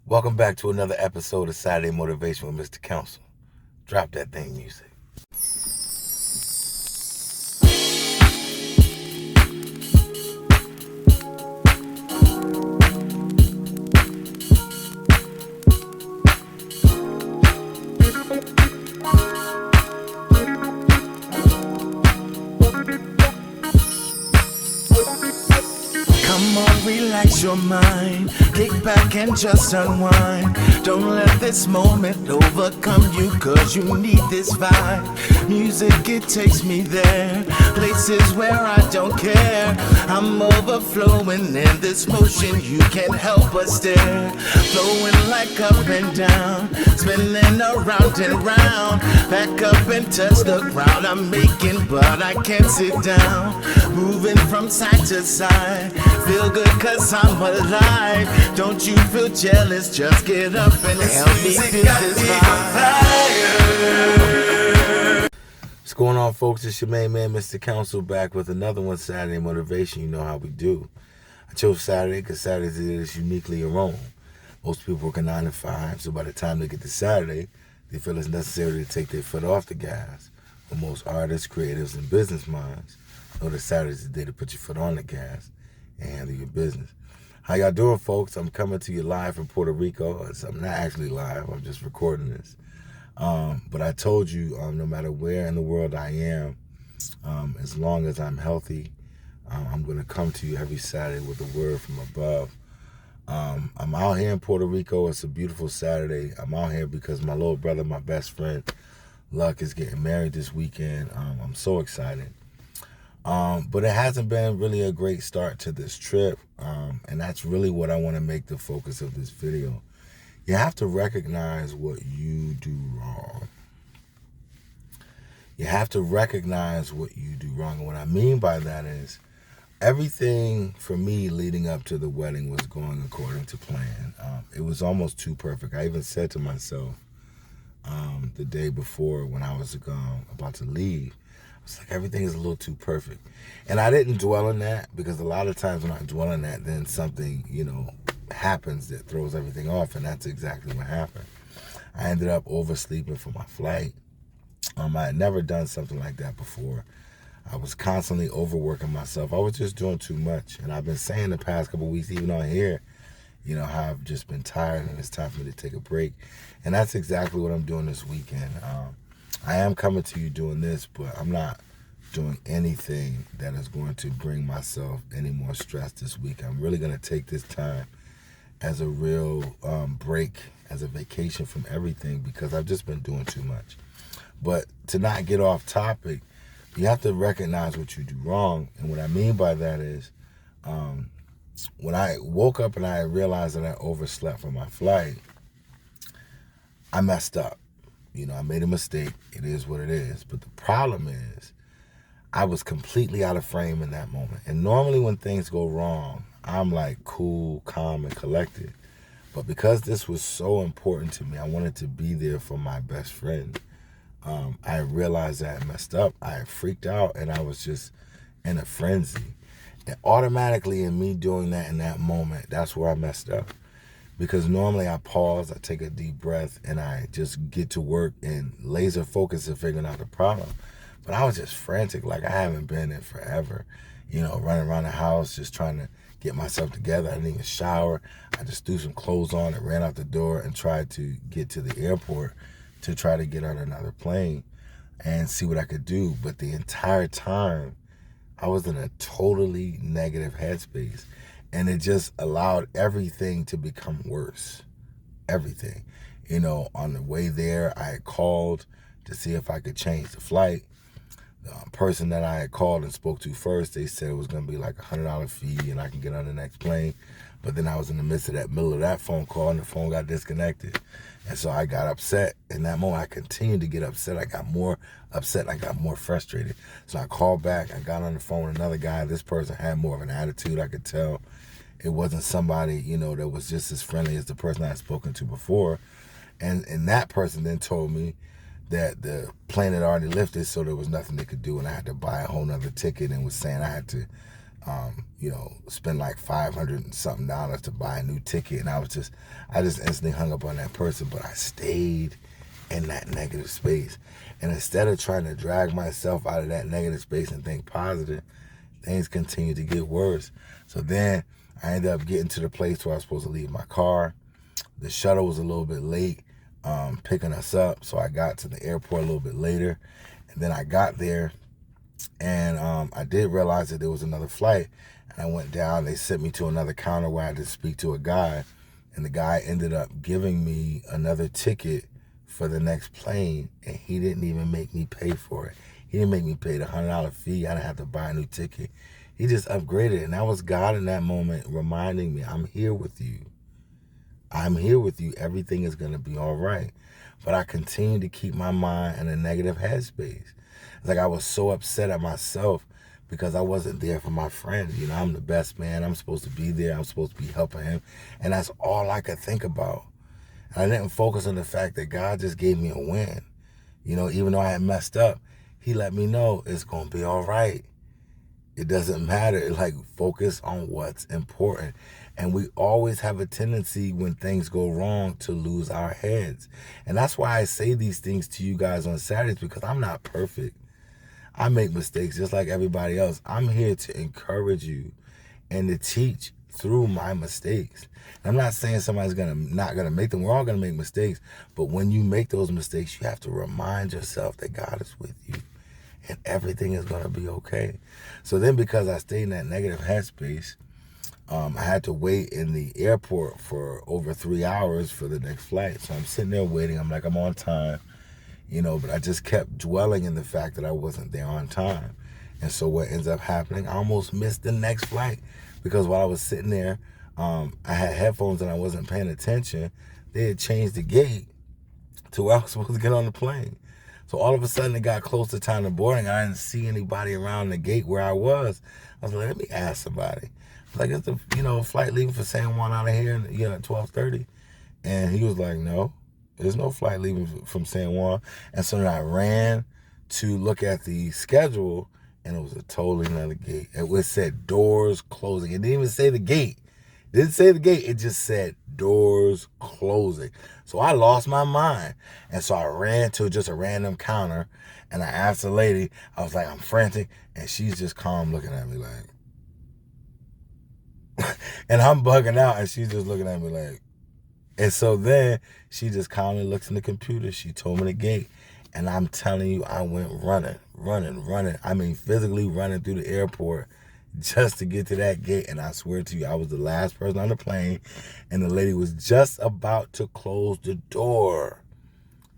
Welcome back to another episode of Saturday Motivation with Mr. Council. Drop that thing music. Come on, relax your mind. Kick back and just unwind. Don't let this moment overcome you, cause you need this vibe. Music, it takes me there. Places where I don't care. I'm overflowing in this motion, you can't help but stare. Flowing like up and down, spinning around and round. Back up and touch the ground. I'm making, but I can't sit down. Moving from side to side. Feel good cause I'm alive. Don't you feel jealous? Just get up and help me feel this vibe. What's going on, folks? It's your main man, Mr. Council, back with another one, Saturday Motivation. You know how we do. I chose Saturday because Saturday is uniquely your own. Most people work a 9 to 5, so by the time they get to Saturday, they feel it's necessary to take their foot off the gas. But most artists, creatives, and business minds know that Saturday is the day to put your foot on the gas and handle your business. How y'all doing, folks? I'm coming to you live from Puerto Rico. I'm not actually live. I'm just recording this. But I told you, no matter where in the world I am, as long as I'm healthy, I'm going to come to you every Saturday with a word from above. I'm out here in Puerto Rico. It's a beautiful Saturday. I'm out here because my little brother, my best friend, Luck, is getting married this weekend. I'm so excited. But it hasn't been really a great start to this trip. And that's really what I want to make the focus of this video. You have to recognize what you do wrong. You have to recognize what you do wrong. And what I mean by that is everything for me leading up to the wedding was going according to plan. It was almost too perfect. I even said to myself the day before when I was about to leave, I was like, everything is a little too perfect. And I didn't dwell on that because a lot of times when I dwell on that, then something, happens that throws everything off. And that's exactly what happened. I ended up oversleeping for my flight. I had never done something like that before. I was constantly overworking myself. I was just doing too much. And I've been saying the past couple of weeks, even on here, how I've just been tired and it's time for me to take a break. And that's exactly what I'm doing this weekend. I am coming to you doing this, but I'm not doing anything that is going to bring myself any more stress this week. I'm really going to take this time as a real break, as a vacation from everything, because I've just been doing too much. But to not get off topic, you have to recognize what you do wrong. And what I mean by that is when I woke up and I realized that I overslept for my flight, I messed up. I made a mistake. It is what it is. But the problem is I was completely out of frame in that moment. And normally when things go wrong, I'm like cool, calm, and collected. But because this was so important to me, I wanted to be there for my best friend. I realized that I messed up. I freaked out and I was just in a frenzy. And automatically in me doing that in that moment, that's where I messed up. Because normally I pause, I take a deep breath, and I just get to work and laser focus and figuring out the problem. But I was just frantic, like I haven't been in forever. Running around the house, just trying to get myself together. I didn't even shower. I just threw some clothes on and ran out the door and tried to get to the airport to try to get on another plane and see what I could do. But the entire time, I was in a totally negative headspace. And it just allowed everything to become worse. Everything. On the way there, I had called to see if I could change the flight. The person that I had called and spoke to first, they said it was going to be like a $100 fee and I can get on the next plane. But then I was in the middle of that phone call and the phone got disconnected. And so I got upset. In that moment, I continued to get upset. I got more upset. I got more frustrated. So I called back. I got on the phone with another guy. This person had more of an attitude, I could tell. It wasn't somebody, that was just as friendly as the person I had spoken to before. And that person then told me that the plane had already lifted, so there was nothing they could do, and I had to buy a whole nother ticket, and was saying I had to spend like $500 and something to buy a new ticket. And I just instantly hung up on that person. But I stayed in that negative space. And instead of trying to drag myself out of that negative space and think positive, things continued to get worse. So then I ended up getting to the place where I was supposed to leave my car. The shuttle was a little bit late picking us up. So I got to the airport a little bit later. And then I got there and I did realize that there was another flight. And I went down. They sent me to another counter where I had to speak to a guy. And the guy ended up giving me another ticket for the next plane. And he didn't even make me pay for it. He didn't make me pay the $100 fee. I didn't have to buy a new ticket. He just upgraded. And that was God in that moment reminding me, I'm here with you. I'm here with you. Everything is going to be all right. But I continued to keep my mind in a negative headspace. It's like I was so upset at myself because I wasn't there for my friend. I'm the best man. I'm supposed to be there. I'm supposed to be helping him. And that's all I could think about. And I didn't focus on the fact that God just gave me a win. Even though I had messed up, he let me know it's going to be all right. It doesn't matter. Like, focus on what's important. And we always have a tendency when things go wrong to lose our heads. And that's why I say these things to you guys on Saturdays, because I'm not perfect. I make mistakes just like everybody else. I'm here to encourage you and to teach through my mistakes. And I'm not saying somebody's not gonna make them. We're all gonna make mistakes. But when you make those mistakes, you have to remind yourself that God is with you and everything is gonna be okay. So then, because I stayed in that negative headspace, I had to wait in the airport for over 3 hours for the next flight. So I'm sitting there waiting. I'm like, I'm on time. But I just kept dwelling in the fact that I wasn't there on time. And so what ends up happening, I almost missed the next flight because while I was sitting there, I had headphones and I wasn't paying attention. They had changed the gate to where I was supposed to get on the plane. So all of a sudden it got close to time of boarding. I didn't see anybody around the gate where I was. I was like, let me ask somebody. Like, it's the flight leaving for San Juan out of here at 12:30. And he was like, no. There's no flight leaving from San Juan. And so then I ran to look at the schedule, and it was a totally another gate. It said doors closing. It didn't even say the gate. It didn't say the gate. It just said doors closing. So I lost my mind. And so I ran to just a random counter, and I asked the lady, I was like, I'm frantic. And she's just calm looking at me like, and I'm bugging out, and she's just looking at me like, and so then she just calmly looks in the computer. She told me the gate. And I'm telling you, I went running. I mean, physically running through the airport just to get to that gate. And I swear to you, I was the last person on the plane. And the lady was just about to close the door.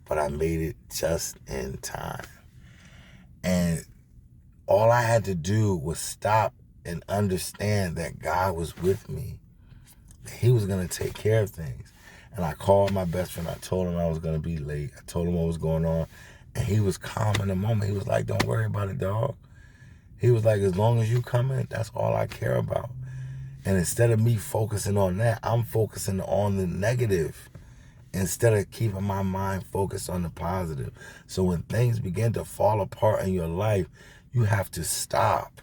But I made it just in time. And all I had to do was stop and understand that God was with me. He was going to take care of things. And I called my best friend. I told him I was going to be late. I told him what was going on. And he was calm in the moment. He was like, don't worry about it, dog. He was like, as long as you come in, that's all I care about. And instead of me focusing on that, I'm focusing on the negative instead of keeping my mind focused on the positive. So when things begin to fall apart in your life, you have to stop.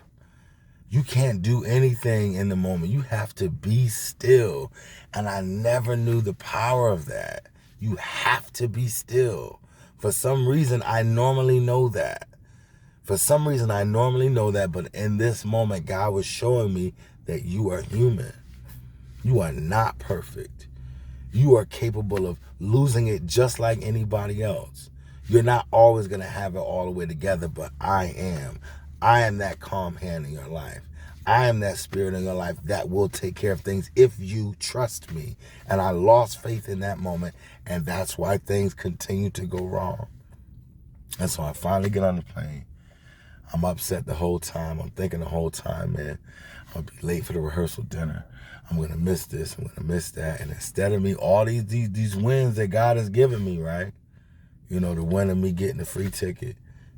You can't do anything in the moment. You have to be still. And I never knew the power of that. You have to be still. For some reason, I normally know that. But in this moment, God was showing me that you are human. You are not perfect. You are capable of losing it just like anybody else. You're not always going to have it all the way together, but I am. I am that calm hand in your life. I am that spirit in your life that will take care of things if you trust me. And I lost faith in that moment, and that's why things continue to go wrong. And so I finally get on the plane. I'm upset the whole time. I'm thinking the whole time, man, I'm going to be late for the rehearsal dinner. I'm going to miss this. I'm going to miss that. And instead of me, all these wins that God has given me, right? The win of me getting the free ticket.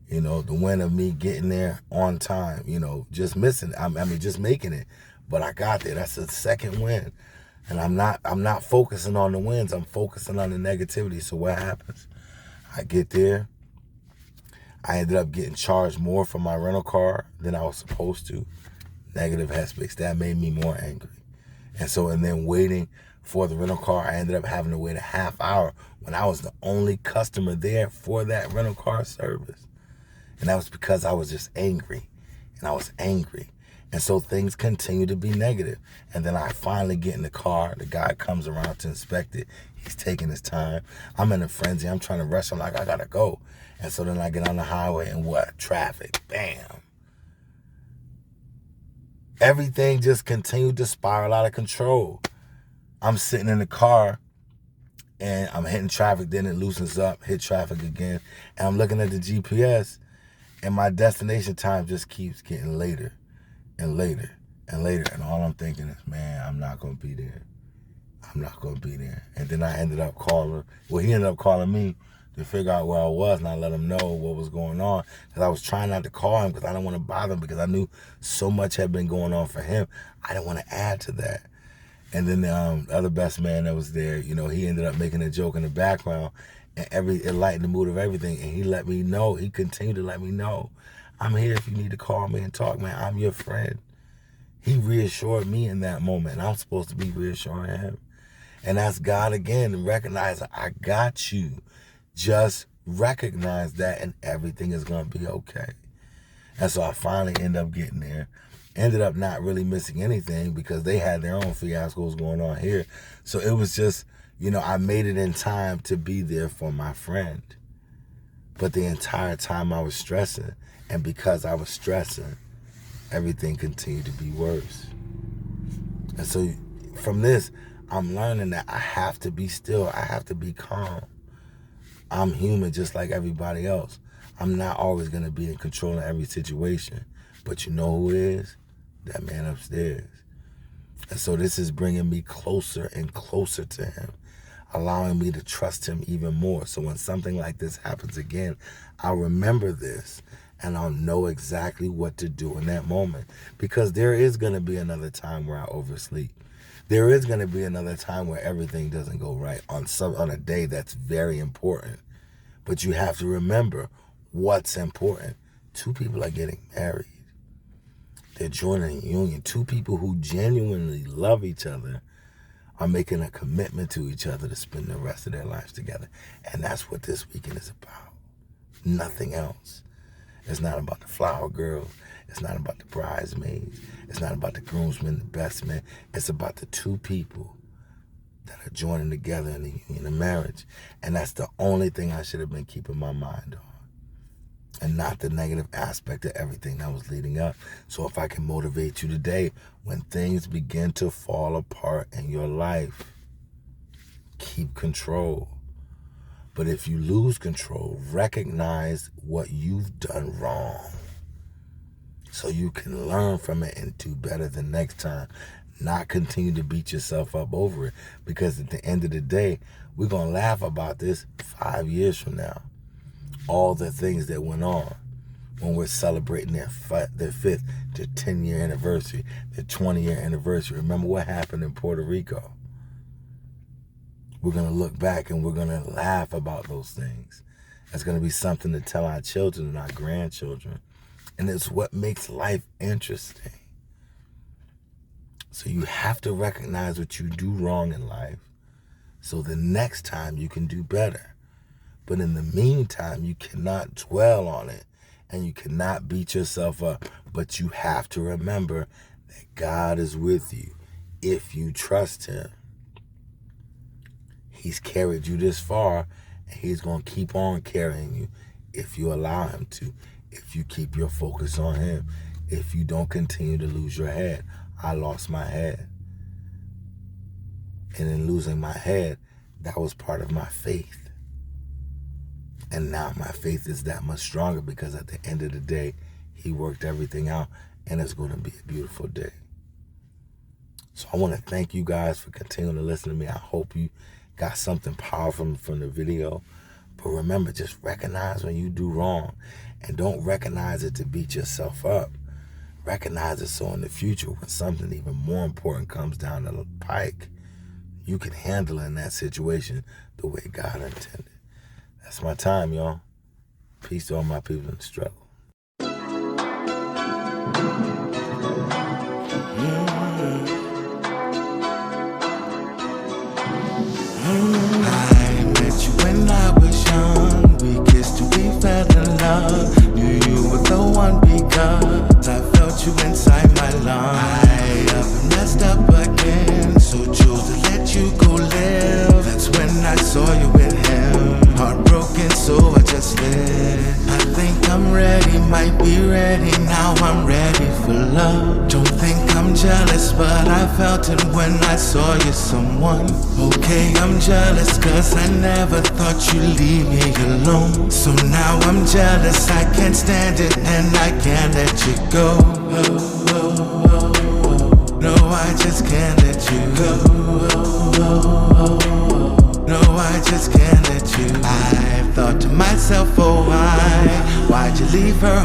The win of me getting there on time, just missing. Just making it. But I got there. That's the second win. And I'm not focusing on the wins. I'm focusing on the negativity. So what happens? I get there. I ended up getting charged more for my rental car than I was supposed to. negative headspace. That made me more angry. And then waiting for the rental car, I ended up having to wait a half hour when I was the only customer there for that rental car service. And that was because I was just angry. And I was angry. And so things continue to be negative. And then I finally get in the car. The guy comes around to inspect it. He's taking his time. I'm in a frenzy. I'm trying to rush. I'm like, I gotta go. And so then I get on the highway and what? Traffic. Bam. Everything just continued to spiral out of control. I'm sitting in the car and I'm hitting traffic. Then it loosens up, hit traffic again. And I'm looking at the GPS and my destination time just keeps getting later and later and later. And all I'm thinking is, man, I'm not going to be there. I'm not going to be there. And then I ended up calling, he ended up calling me to figure out where I was, and I let him know what was going on. Because I was trying not to call him because I didn't want to bother him because I knew so much had been going on for him. I didn't want to add to that. And then the other best man that was there, he ended up making a joke in the background, and it lightened the mood of everything. And he let me know, he continued to let me know, I'm here if you need to call me and talk, man. I'm your friend. He reassured me in that moment, and I'm supposed to be reassuring him. And that's God again, and recognize I got you. Just recognize that, and everything is going to be okay. And so I finally ended up getting there. Ended up not really missing anything because they had their own fiascos going on here. So it was just, I made it in time to be there for my friend. But the entire time I was stressing, and because I was stressing, everything continued to be worse. And so from this, I'm learning that I have to be still. I have to be calm. I'm human just like everybody else. I'm not always going to be in control of every situation. But you know who is? That man upstairs. And so this is bringing me closer and closer to him, allowing me to trust him even more. So when something like this happens again, I'll remember this and I'll know exactly what to do in that moment. Because there is going to be another time where I oversleep. There is going to be another time where everything doesn't go right on a day that's very important. But you have to remember what's important. 2 people are getting married. They're joining a union. 2 people who genuinely love each other are making a commitment to each other to spend the rest of their lives together. And that's what this weekend is about. Nothing else. It's not about the flower girls. It's not about the bridesmaids. It's not about the groomsmen, the best men. It's about the 2 people that are joining together in the union of marriage. And that's the only thing I should have been keeping my mind on. And not the negative aspect of everything that was leading up. So if I can motivate you today, when things begin to fall apart in your life, keep control. But if you lose control, recognize what you've done wrong so you can learn from it and do better the next time. Not continue to beat yourself up over it. Because at the end of the day, we're going to laugh about this 5 years from now. All the things that went on when we're celebrating their 5th, their 10-year anniversary, their 20-year anniversary. Remember what happened in Puerto Rico. We're going to look back and we're going to laugh about those things. It's going to be something to tell our children and our grandchildren. And it's what makes life interesting. So you have to recognize what you do wrong in life so the next time you can do better. But in the meantime, you cannot dwell on it and you cannot beat yourself up. But you have to remember that God is with you if you trust him. He's carried you this far and he's going to keep on carrying you if you allow him to, if you keep your focus on him, if you don't continue to lose your head. I lost my head. And in losing my head, that was part of my faith. And now my faith is that much stronger because at the end of the day, he worked everything out and it's going to be a beautiful day. So I want to thank you guys for continuing to listen to me. I hope you got something powerful from the video. But remember, just recognize when you do wrong and don't recognize it to beat yourself up. Recognize it so in the future when something even more important comes down the pike, you can handle it in that situation the way God intended. That's my time, y'all. Peace to all my people in the struggle. I met you when I was young. We kissed and we fell in love. Knew you were the one because I felt you inside my lungs. I up and messed up again, so chose to let you go live. That's when I saw you with him. Heartbroken, so I just lit. I think I'm ready, might be ready. Now I'm ready for love. Don't think I'm jealous, but I felt it when I saw you someone. Okay, I'm jealous, cause I never thought you'd leave me alone. So now I'm jealous, I can't stand it, and I can't let you go. No, I just can't let you go. No, I just can't let you. I've thought to myself, oh why'd you leave her